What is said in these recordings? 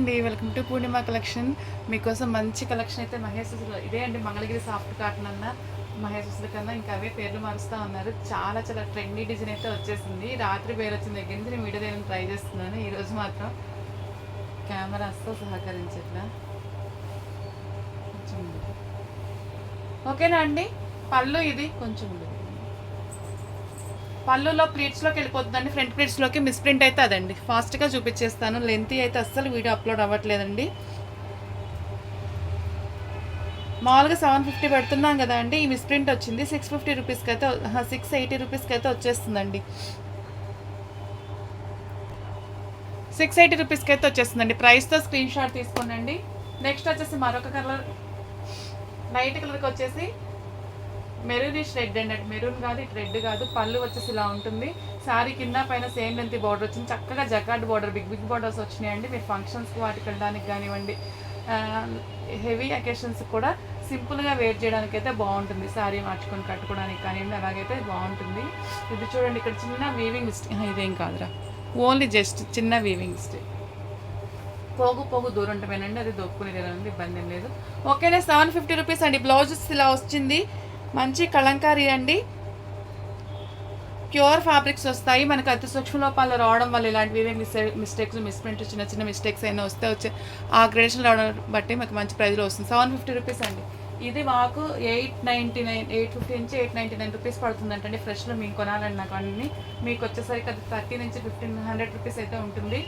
అండి, welcome to Purnima collection. మీకోసం మంచి కలెక్షన్ అయితే మహేష్ ఇదే అండి, మంగళగిరి సాఫ్ట్ కాటన్ అన్న మహేష్ కన్నా ఇంకా అవే పేర్లు మారుస్తూ ఉన్నారు. చాలా చాలా ట్రెండీ డిజైన్ అయితే వచ్చేసింది. రాత్రి పేరు వచ్చిన దగ్గర నుంచి నేను వీడియో తీయడానికి ట్రై చేస్తున్నాను. ఈరోజు మాత్రం కెమెరా అస్సలు సహకరించట్లా. కొంచెం ఓకేనా అండి. పళ్ళు ఇది కొంచెం పళ్ళులో ప్లీట్స్లోకి వెళ్ళిపోతుందండి. ఫ్రంట్ ప్లీట్స్లోకి మిస్ ప్రింట్ అయితే అదండి. ఫాస్ట్గా చూపించేస్తాను. లెంత్ అయితే అస్సలు వీడియో అప్లోడ్ అవ్వట్లేదండి. మామూలుగా 750 పెడుతున్నాం కదా అండి. ఈ మిస్ ప్రింట్ వచ్చింది 650 రూపీస్కి అయితే 680 రూపీస్కి అయితే వచ్చేస్తుందండి. 680 రూపీస్కి అయితే వచ్చేస్తుందండి. ప్రైస్తో స్క్రీన్ షాట్ తీసుకోండి. నెక్స్ట్ వచ్చేసి మరొక కలర్, లైట్ కలర్కి వచ్చేసి మెరూనిష్ రెడ్ అండి. అటు మెరూన్ కాదు, ఇటు రెడ్ కాదు. పళ్ళు వచ్చేసి ఇలా ఉంటుంది. శారీ కింద పైన సేమ్ లెంత్ బార్డర్ వచ్చింది. చక్కగా jacquard border, big big borders వచ్చినాయండి. మీరు ఫంక్షన్స్కి వాటికి వెళ్ళడానికి కానివ్వండి, హెవీ అకేషన్స్ కూడా సింపుల్గా వేర్ చేయడానికి అయితే బాగుంటుంది. శారీ మార్చుకొని కట్టుకోవడానికి కానివ్వండి, అలాగైతే బాగుంటుంది. ఇది చూడండి, ఇక్కడ చిన్న వీవింగ్ మిస్టేక్, ఇదేం కాదురా, ఓన్లీ జస్ట్ చిన్న వీవింగ్ మిస్టేక్. పోగు దూరం ఉంటమేనండి, అది దొక్కునేది ఇబ్బంది ఏం లేదు. ఓకేనా. 750 రూపీస్ అండి. బ్లౌజెస్ ఇలా వచ్చింది. మంచి కలంకారీ అండి. ప్యూర్ ఫ్యాబ్రిక్స్ వస్తాయి. మనకు అతి సూక్ష్మ లోపాలు రావడం వల్ల ఇలాంటివి మిస్టేక్స్, మిస్ప్రింట్, చిన్న చిన్న మిస్టేక్స్ అయినా వచ్చే ఆ గ్రేడేషన్ రావడం బట్టి మాకు మంచి ప్రైజ్లో వస్తుంది. 750 రూపీస్ అండి. ఇది మాకు 899, 850 నుంచి 899 రూపీస్ పడుతుందంటండి. ఫ్రెష్లో మీకు కొనాలండి. నాకు అన్నీ మీకు వచ్చేసరికి అది 30 నుంచి 1500 రూపీస్ అయితే ఉంటుంది.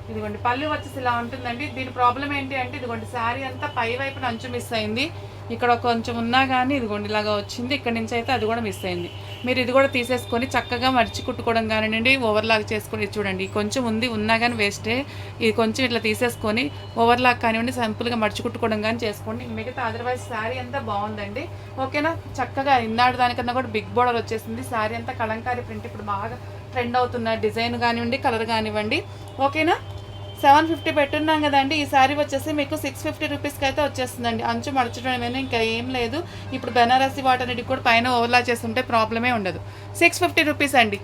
ఇదిగోండి, పళ్ళు వచ్చేసి ఇలా ఉంటుందండి. దీని ప్రాబ్లం ఏంటి అంటే, ఇదిగోండి శారీ అంతా పై వైపున అంచు మిస్ అయింది. ఇక్కడ కొంచెం ఉన్నా కానీ ఇదిగోండి ఇలాగా వచ్చింది. ఇక్కడ నుంచి అయితే అది కూడా మిస్ అయింది. మీరు ఇది కూడా తీసేసుకొని చక్కగా మడిచి కుట్టుకోవడం కానివ్వండి, ఓవర్లాక్ చేసుకొని చూడండి. కొంచెం ఉన్నా కానీ వేస్టే. ఇది కొంచెం ఇట్లా తీసేసుకొని ఓవర్లాక్ కానివ్వండి, సింపుల్గా మడిచి కుట్టుకోవడం కానీ చేసుకోండి. మిగతా అదర్వైజ్ శారీ అంతా బాగుందండి. ఓకేనా. చక్కగా ఇన్నాడు దానికన్నా కూడా బిగ్ బోర్డర్ వచ్చేసింది. శారీ అంతా కలంకారీ ప్రింట్ ఇప్పుడు బాగా ట్రెండ్ అవుతున్న డిజైన్ కానివ్వండి, కలర్ కానివ్వండి. ఓకేనా. 750 పెట్టున్నాం కదండి. ఈ శారీ వచ్చేసి మీకు 650 రూపీస్కి అయితే వచ్చేస్తుందండి. అంచు మడచడం ఏమైనా ఇంకా ఏం లేదు. ఇప్పుడు బెనారసి వాటన్నిటికి కూడా పైన ఓవర్లా చేస్తుంటే ప్రాబ్లమే ఉండదు. 650 రూపీస్ అండి.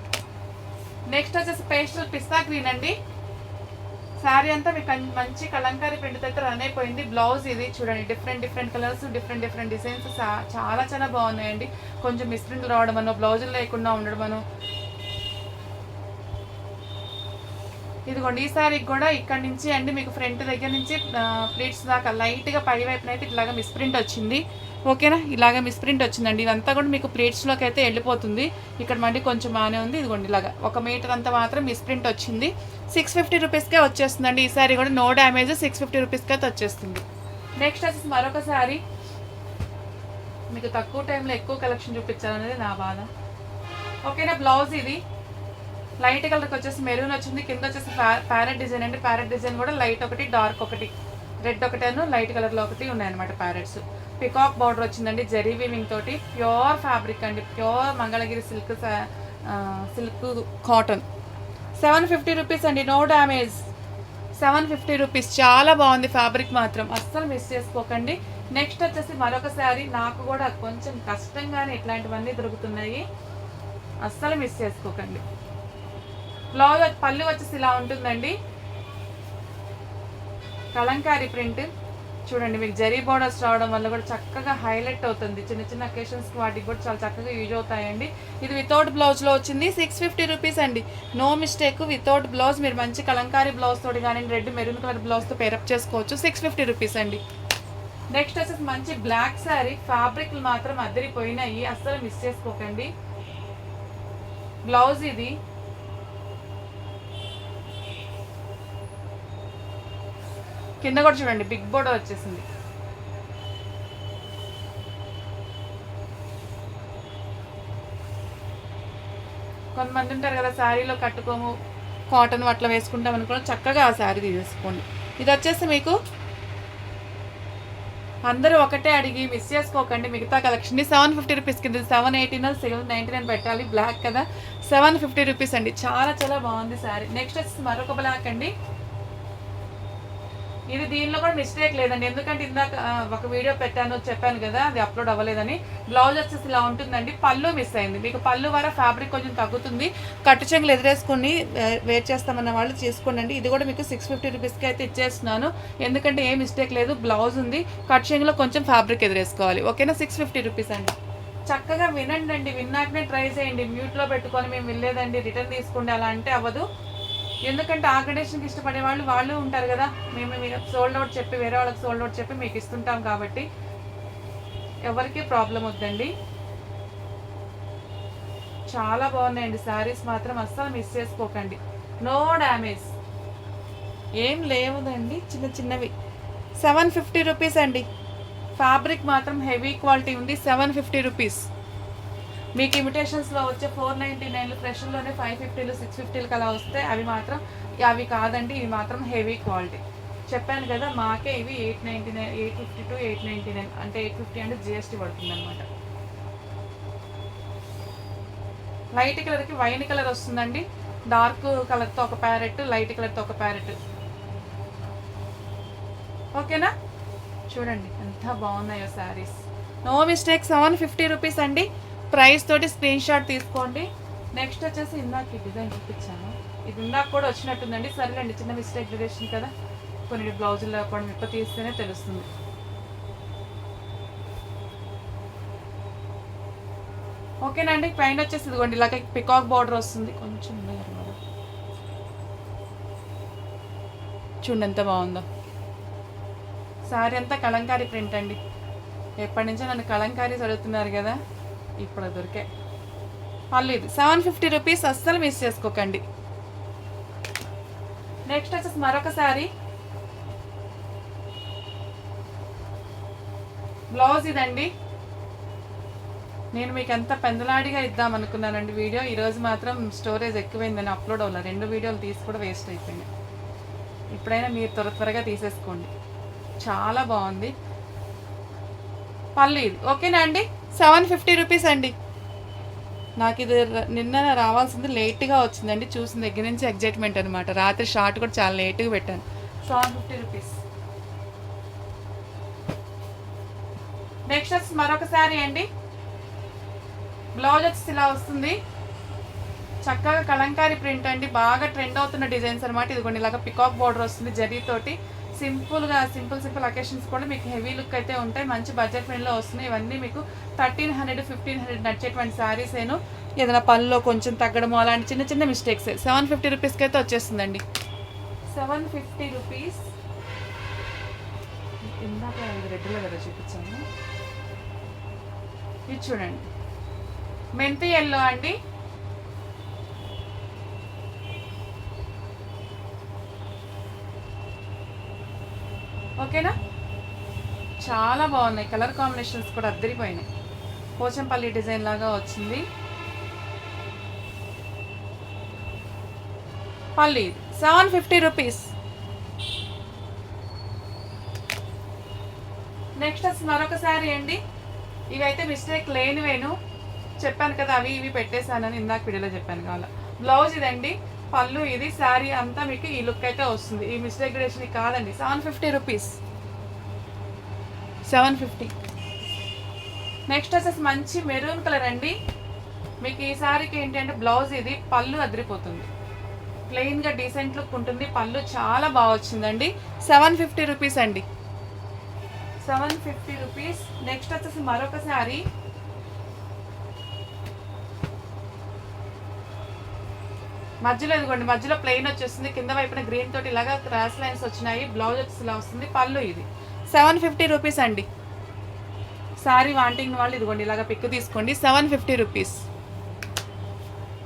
నెక్స్ట్ వచ్చేసి పేస్టల్ పిస్తా గ్రీన్ అండి. శారీ అంతా మీకు మంచి కలంకారీ ప్రింట్ అయితే రన్ అయిపోయింది. బ్లౌజ్ ఇది చూడండి, డిఫరెంట్ కలర్స్, డిఫరెంట్ డిజైన్స్ చాలా చాలా బాగున్నాయండి. కొంచెం మిస్ప్రింట్లు రావడం అనో, బ్లౌజులు లేకుండా ఉండడం అనో. ఇదిగోండి, ఈ శారీకి కూడా ఇక్కడ నుంచి అండి మీకు ఫ్రంట్ దగ్గర నుంచి ప్లీట్స్ దాకా లైట్గా పై వైపున అయితే ఇలాగ మిస్ప్రింట్ వచ్చింది. ఓకేనా. ఇలాగ మిస్ప్రింట్ వచ్చిందండి. ఇదంతా కూడా మీకు ప్లీట్స్లోకి అయితే వెళ్ళిపోతుంది. ఇక్కడ మళ్ళీ కొంచెం బాగానే ఉంది. ఇదిగోండి ఇలాగా 1 మీటర్ అంతా మాత్రం మిస్ప్రింట్ వచ్చింది. 650 రూపీస్కే వచ్చేస్తుందండి. ఈ శారీ కూడా నో డ్యామేజ్, 650 రూపీస్కి అయితే వచ్చేస్తుంది. నెక్స్ట్ వచ్చేసి మరొక శారీ. మీకు తక్కువ టైంలో ఎక్కువ కలెక్షన్ చూపించాలనేది నా బాధ. ఓకేనా. బ్లౌజ్ ఇది లైట్ కలర్కి వచ్చేసి మెరూన్ వచ్చింది. కింద వచ్చేసి ప్యారెట్ డిజైన్ అండి. ప్యారెట్ డిజైన్ కూడా లైట్ ఒకటి, డార్క్ ఒకటి, రెడ్ ఒకటేను లైట్ కలర్లో ఒకటి ఉన్నాయన్నమాట ప్యారెట్స్. పికాక్ బార్డర్ వచ్చిందండి జరీ వీవింగ్ తోటి. ప్యూర్ ఫ్యాబ్రిక్ అండి, pure Mangalagiri silk cotton. 750 rupees అండి. No damage. 750 రూపీస్. చాలా బాగుంది ఫ్యాబ్రిక్ మాత్రం, అస్సలు మిస్ చేసుకోకండి. నెక్స్ట్ వచ్చేసి మరొక శారీ. నాకు కూడా కొంచెం కష్టంగానే ఇట్లాంటివన్నీ దొరుకుతున్నాయి, అస్సలు మిస్ చేసుకోకండి. బ్లౌజ్ పళ్ళు వచ్చేసి ఇలా ఉంటుందండి. కలంకారీ ప్రింట్ చూడండి. మీకు జరీ బోర్డర్స్ రావడం వల్ల కూడా చక్కగా హైలైట్ అవుతుంది. చిన్న చిన్న అకేషన్స్కి వాటికి కూడా చాలా చక్కగా యూజ్ అవుతాయండి. ఇది వితౌట్ బ్లౌజ్లో వచ్చింది. 650 రూపీస్ అండి. No mistake. వితౌట్ బ్లౌజ్ మీరు మంచి కలంకారీ బ్లౌజ్ తోటి కానీ రెడ్ మెరూన్ కలర్ బ్లౌజ్తో పేరప్ చేసుకోవచ్చు. 650 రూపీస్ అండి. నెక్స్ట్ వచ్చేసి మంచి బ్లాక్ శారీ. ఫ్యాబ్రిక్లు మాత్రం అద్దరిపోయినాయి, అస్సలు మిస్ చేసుకోకండి. బ్లౌజ్ ఇది. కింద కూడా చూడండి బిగ్ బోర్డర్ వచ్చేసింది. కొంతమంది ఉంటారు కదా, శారీలో కట్టుకోము, కాటన్ అట్లా వేసుకుంటాం అనుకోండి, చక్కగా ఆ శారీ తీసేసుకోండి. ఇది వచ్చేసి మీకు అందరూ ఒకటే అడిగి మిస్ చేసుకోకండి మిగతా కలెక్షన్. 750 రూపీస్ కింద 789, 799 పెట్టాలి. బ్లాక్ కదా, 750 రూపీస్ అండి. చాలా చాలా బాగుంది శారీ. నెక్స్ట్ వచ్చేసి మరొక బ్లాక్ అండి. ఇది దీనిలో కూడా మిస్టేక్ లేదండి, ఎందుకంటే ఇందాక ఒక వీడియో పెట్టాను చెప్పాను కదా, అది అప్లోడ్ అవ్వలేదని. బ్లౌజ్ వచ్చేసి ఇలా ఉంటుందండి, పళ్ళు మిస్ అయింది. మీకు పళ్ళు వర ఫ్యాబ్రిక్ కొంచెం తగ్గుతుంది. కట్టు చెంగులు ఎదురేసుకుని వేర్ చేస్తామన్న వాళ్ళు చేసుకోండి. ఇది కూడా మీకు 650 రూపీస్కి అయితే ఇచ్చేస్తున్నాను, ఎందుకంటే ఏ మిస్టేక్ లేదు. బ్లౌజ్ ఉంది, కట్టు చెంగులో కొంచెం ఫ్యాబ్రిక్ ఎదురేసుకోవాలి. ఓకేనా, 650 రూపీస్ అండి. చక్కగా వినండి, విన్నాకనే ట్రై చేయండి. మ్యూట్లో పెట్టుకొని మేము వెళ్ళలేదండి రిటర్న్ తీసుకోండి అలా అంటే అవ్వదు. ఎందుకంటే ఆ గ్రేడేషన్కి ఇష్టపడే వాళ్ళు ఉంటారు కదా, మేము సోల్డ్ అవుట్ చెప్పి వేరే వాళ్ళకి సోల్డ్ అవుట్ చెప్పి మీకు ఇస్తుంటాం కాబట్టి ఎవరికి ప్రాబ్లం వద్దండి. చాలా బాగున్నాయండి శారీస్, మాత్రం అస్సలు మిస్ చేసుకోకండి. నో డ్యామేజ్ ఏం లేవుదండి, చిన్న చిన్నవి. 750 రూపీస్ అండి. ఫ్యాబ్రిక్ మాత్రం హెవీ క్వాలిటీ ఉంది. 750 రూపీస్. మీకు ఇమిటేషన్స్లో వచ్చే 499 ఫ్రెష్లోనే 550లు 650లకు అలా వస్తే అవి కాదండి, ఇవి మాత్రం హెవీ క్వాలిటీ. చెప్పాను కదా, మాకే ఇవి 899, 850 to 899, అంటే 850 అంటే జిఎస్టీ పడుతుంది అనమాట. లైట్ కలర్కి వైన్ కలర్ వస్తుందండి, డార్క్ కలర్తో ఒక ప్యారెట్, లైట్ కలర్తో ఒక ప్యారెట్. ఓకేనా, చూడండి ఎంత బాగున్నాయో శారీస్. No mistake. 750 రూపీస్ అండి. ప్రైస్ తోటి స్క్రీన్ షాట్ తీసుకోండి. నెక్స్ట్ వచ్చేసి ఇందాక ఈ డిజైన్ చూపించాను, ఇది ఇందాక కూడా వచ్చినట్టుందండి. సరేలేండి, చిన్న మిస్టేక్ డిజైన్ కదా, కొన్ని బ్లౌజుల్లో కూడా మిప్ప తీస్తేనే తెలుస్తుంది. ఓకేనా అండి. పైన వచ్చేసి ఇదిగోండి ఇలాగ పికాక్ బార్డర్ వస్తుంది, కొంచెం చూడండి ఎంత బాగుందో. శారీ అంతా కలంకారీ ప్రింట్ అండి. ఎప్పటి నుంచో నన్ను కలంకారీస్ అడుగుతున్నారు కదా, ఇప్పుడు దొరికే. మళ్ళీ ఇది 750 రూపీస్, అస్సలు మిస్ చేసుకోకండి. నెక్స్ట్ వచ్చేసి మరొక శారీ. బ్లౌజ్ ఇదండి. నేను మీకు ఎంత పెందలాడిగా ఇద్దాం అనుకున్నానండి వీడియో, ఈరోజు మాత్రం స్టోరేజ్ ఎక్కువైందని అప్లోడ్ అవ్వాలి. 2 వీడియోలు తీసి కూడా వేస్ట్ అయిపోయింది. ఇప్పుడైనా మీరు త్వరగా తీసేసుకోండి, చాలా బాగుంది. పళ్ళు ఇది. ఓకేనా అండి, 750 రూపీస్ అండి. నాకు ఇది నిన్న రావాల్సింది లేట్గా వచ్చిందండి, చూసిన దగ్గర నుంచి ఎగ్జైట్మెంట్ అనమాట. రాత్రి షార్ట్ కూడా చాలా లేట్గా పెట్టాను. 750 రూపీస్. నెక్స్ట్ వచ్చి మరొక శారీ అండి. బ్లౌజ్ వచ్చి ఇలా వస్తుంది, చక్కగా కలంకారీ ప్రింట్ అండి, బాగా ట్రెండ్ అవుతున్న డిజైన్స్ అనమాట. ఇదిగోండి ఇలాగ పికాక్ బార్డర్ వస్తుంది జరీతోటి. సింపుల్ అకేషన్స్ కూడా మీకు హెవీ లుక్ అయితే ఉంటాయి. మంచి బడ్జెట్ ఫ్రెండ్లో వస్తున్నాయి. ఇవన్నీ మీకు 1300, 1500 నడిచేటువంటి శారీస్ ఏను. ఏదైనా పనిలో కొంచెం తగ్గడము అలాంటి చిన్న చిన్న మిస్టేక్స్ 750 రూపీస్కి అయితే వచ్చేస్తుందండి. 750 రూపీస్. ఇందాక రెడ్లో కదా చూపించాను, ఇది చూడండి మెంతి ఎల్లో అండి. ఓకేనా, చాలా బాగున్నాయి. కలర్ కాంబినేషన్స్ కూడా అద్దరిపోయినాయి. పోచంపల్లి డిజైన్ లాగా వచ్చింది. పల్లి 750 రూపీస్. నెక్స్ట్ వచ్చి మరొక శారీ అండి. ఇవైతే మిస్టేక్ లేనివేను, చెప్పాను కదా అవి ఇవి పెట్టేశానని ఇందాక వీడియోలో చెప్పాను కావాల. బ్లౌజ్ ఇదండి, పళ్ళు ఇది. శారీ అంతా మీకు ఈ లుక్ అయితే వస్తుంది. ఈ మిస్టేక్ గ్రేషన్ కాదండి. 750 రూపీస్. 750. నెక్స్ట్ వచ్చేసి మంచి మెరూన్ కలర్ అండి. మీకు ఈ శారీకి ఏంటంటే బ్లౌజ్ ఇది, పళ్ళు అదిరిపోతుంది. ప్లెయిన్గా డీసెంట్ లుక్ ఉంటుంది. పళ్ళు చాలా బాగా వచ్చిందండి. 750 రూపీస్ అండి. 750 రూపీస్. నెక్స్ట్ వచ్చేసి మరొక శారీ. మధ్యలో ఇదిగోండి, మధ్యలో ప్లెయిన్ వచ్చేస్తుంది, కింద వైపున గ్రీన్ తోటి ఇలాగా క్రాస్ లైన్స్ వచ్చినాయి. బ్లౌజ్ వచ్చి ఇలా వస్తుంది. పళ్ళు ఇది 750 రూపీస్ అండి. శారీ వాంటింగ్ వాళ్ళు ఇదిగోండి ఇలాగ పిక్ తీసుకోండి. 750 రూపీస్.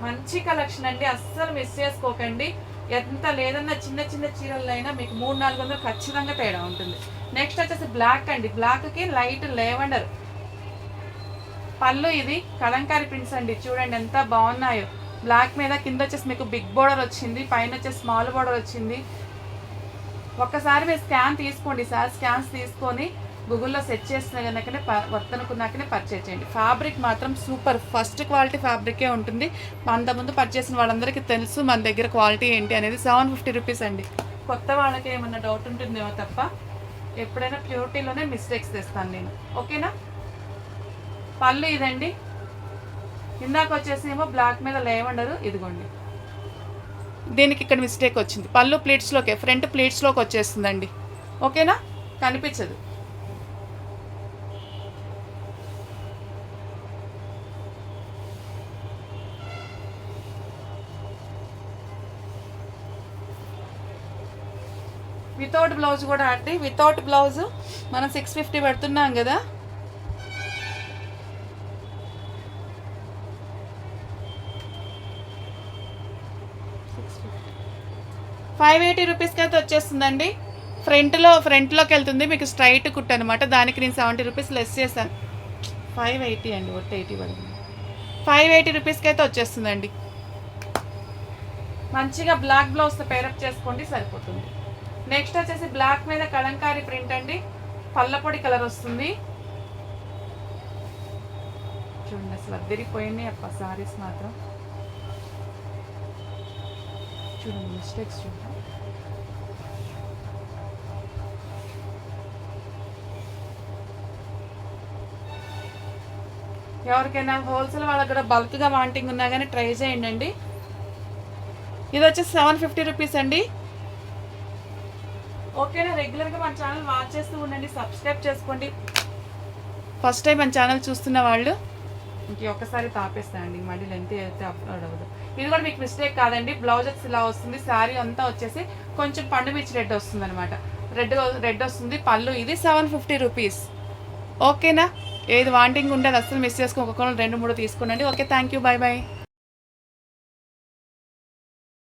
మంచి కలెక్షన్ అండి, అస్సలు మిస్ చేసుకోకండి. ఎంత లేదన్నా చిన్న చిన్న చీరలైనా మీకు 300-400 ఖచ్చితంగా తేడా ఉంటుంది. నెక్స్ట్ వచ్చేసి బ్లాక్ అండి. బ్లాక్కి లైట్ లేవెండర్. పళ్ళు ఇది కలంకారీ ప్రింట్స్ అండి, చూడండి ఎంత బాగున్నాయో. బ్లాక్ మీద కింద వచ్చేసి మీకు బిగ్ బోర్డర్ వచ్చింది, పైన వచ్చేసి స్మాల్ బోర్డర్ వచ్చింది. ఒక్కసారి మీరు స్కాన్ తీసుకోండి సార్, స్కాన్స్ తీసుకొని గూగుల్లో సెర్చ్ చేసిన కనుకనే వర్తనుకున్నాకనే పర్చేజ్ చేయండి. ఫ్యాబ్రిక్ మాత్రం సూపర్, ఫస్ట్ క్వాలిటీ ఫ్యాబ్రికే ఉంటుంది. అంతకుముందు పర్చేసిన వాళ్ళందరికీ తెలుసు మన దగ్గర క్వాలిటీ ఏంటి అనేది. 750 రూపీస్ అండి. కొత్త వాళ్ళకి ఏమన్నా డౌట్ ఉంటుందేమో తప్ప ఎప్పుడైనా ప్యూరిటీలోనే మిస్టేక్స్ తెస్తాను నేను. ఓకేనా? పళ్ళు ఇదండి. ఇందాక వచ్చేసి ఏమో బ్లాక్ మీద లేవండరు, ఇదిగోండి దీనికి ఇక్కడ మిస్టేక్ వచ్చింది. పళ్ళు ప్లీట్స్లోకే, ఫ్రంట్ ప్లీట్స్లోకి వచ్చేస్తుందండి. ఓకేనా? కనిపించదు. వితౌట్ బ్లౌజ్ కూడా అండి. వితౌట్ బ్లౌజ్ మనం 650 పెడుతున్నాం కదా, 580 రూపీస్కి అయితే వచ్చేస్తుందండి. ఫ్రంట్లోకి వెళ్తుంది మీకు స్ట్రైట్ కుట్ అనమాట. దానికి నేను 70 రూపీస్ లెస్ చేశాను. 580 అండి, 80 పడుతుంది. 580 రూపీస్కి అయితే వచ్చేస్తుందండి. మంచిగా బ్లాక్ బ్లౌజ్తో పేరప్ చేసుకోండి, సరిపోతుంది. నెక్స్ట్ వచ్చేసి బ్లాక్ మీద కలంకారీ ప్రింట్ అండి. పల్లపొడి కలర్ వస్తుంది. చూడండి అసలు అద్దరిపోయినాయి అప్ప సారీస్ మాత్రం. చూడండి మిస్టేక్స్ చూడండి. ఎవరికైనా హోల్సేల్ వాళ్ళకి కూడా బల్క్గా వాంటింగ్ ఉన్నా కానీ ట్రై చేయండి. ఇది వచ్చేసి 750 రూపీస్ అండి. ఓకేనా? రెగ్యులర్గా మన ఛానల్ వాచ్ చేస్తూ ఉండండి, సబ్స్క్రైబ్ చేసుకోండి. ఫస్ట్ టైం మన ఛానల్ చూస్తున్న వాళ్ళు ఒక్కసారి తాపేస్తానండి, మళ్ళీ లెంత్ అయితే అప్లోడ్ అవ్వదు. ఇది కూడా మీకు మిస్టేక్ కాదండి. బ్లౌజెస్ ఇలా వస్తుంది, శారీ అంతా వచ్చేసి కొంచెం పండు మిర్చి రెడ్ వస్తుంది అనమాట. రెడ్ వస్తుంది. పళ్ళు ఇది 750 రూపీస్. ఓకేనా? ఏది వాంటింగ్ ఉంటే అది అస్సలు మిస్ చేసుకో. ఒక్కొక్కరు 2-3 తీసుకోండి. Okay, thank you, bye bye.